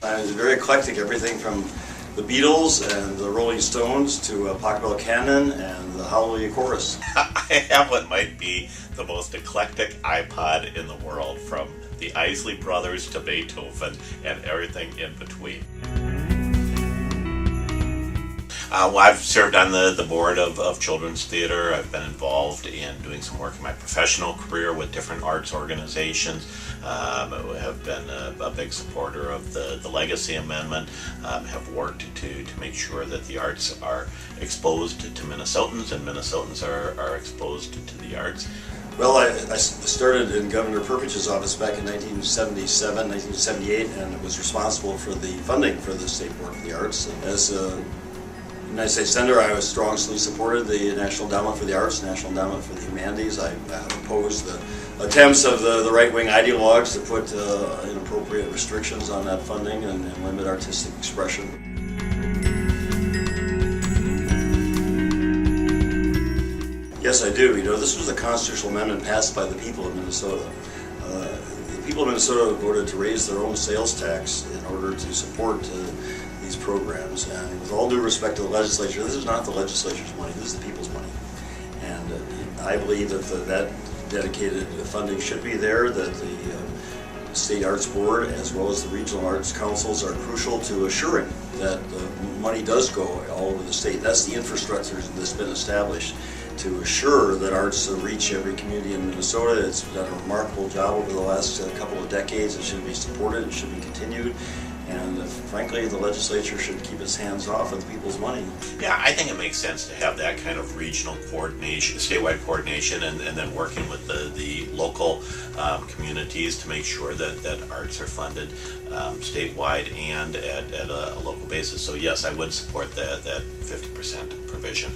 It's very eclectic, everything from the Beatles and the Rolling Stones to Pachelbel Canon and the Hallelujah Chorus. I have what might be the most eclectic iPod in the world, from the Isley Brothers to Beethoven and everything in between. I've served on the board of Children's Theater. I've been involved in doing some work in my professional career with different arts organizations. I have been a big supporter of the Legacy Amendment. Have worked to make sure that the arts are exposed to Minnesotans, and Minnesotans are exposed to the arts. Well, I started in Governor Perpich's office back in 1977, 1978, and was responsible for the funding for the State Board for the Arts. As United States Senator, I was strongly supported the National Endowment for the Arts, National Endowment for the Humanities. I opposed the attempts of the right-wing ideologues to put inappropriate restrictions on that funding and limit artistic expression. Yes, I do. You know, this was a constitutional amendment passed by the people of Minnesota. The people of Minnesota voted to raise their own sales tax in order to support these programs, and with all due respect to the legislature, this is not the legislature's money, this is the people's money. And I believe that that dedicated funding should be there, that the State Arts Board as well as the regional arts councils are crucial to assuring that the money does go all over the state. That's the infrastructure that's been established to assure that arts reach every community in Minnesota. It's done a remarkable job over the last couple of decades. It should be supported, it should be continued. And frankly, the legislature should keep its hands off of the people's money. Yeah, I think it makes sense to have that kind of regional coordination, statewide coordination, and then working with the local communities to make sure that arts are funded statewide and at a local basis. So yes, I would support that 50% provision.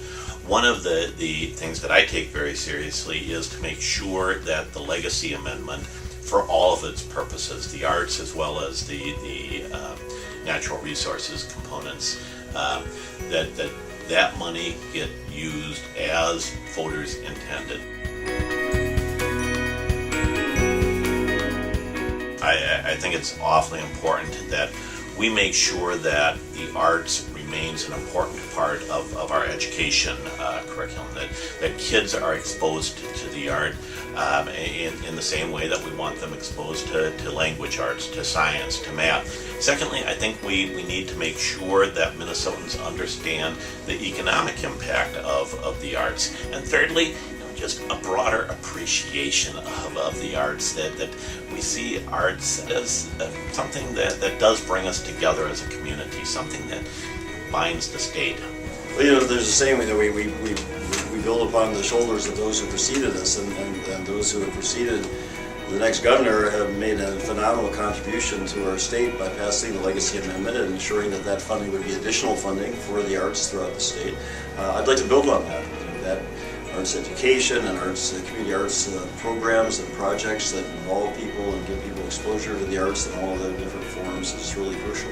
One of the things that I take very seriously is to make sure that the Legacy Amendment, for all of its purposes, the arts as well as the natural resources components, that money get used as voters intended. I think it's awfully important that we make sure that the arts remains an important part of our education curriculum, that kids are exposed to the art in the same way that we want them exposed to language arts, to science, to math. Secondly, I think we need to make sure that Minnesotans understand the economic impact of the arts. And thirdly, just a broader appreciation of the arts, that we see arts as something that does bring us together as a community, something that binds the state. Well, you know, there's a saying that we build upon the shoulders of those who preceded us, and those who have preceded the next governor have made a phenomenal contribution to our state by passing the Legacy Amendment and ensuring that funding would be additional funding for the arts throughout the state. I'd like to build on that. That arts education and community arts programs and projects that involve people and give people exposure to the arts in all of their different forms is really crucial.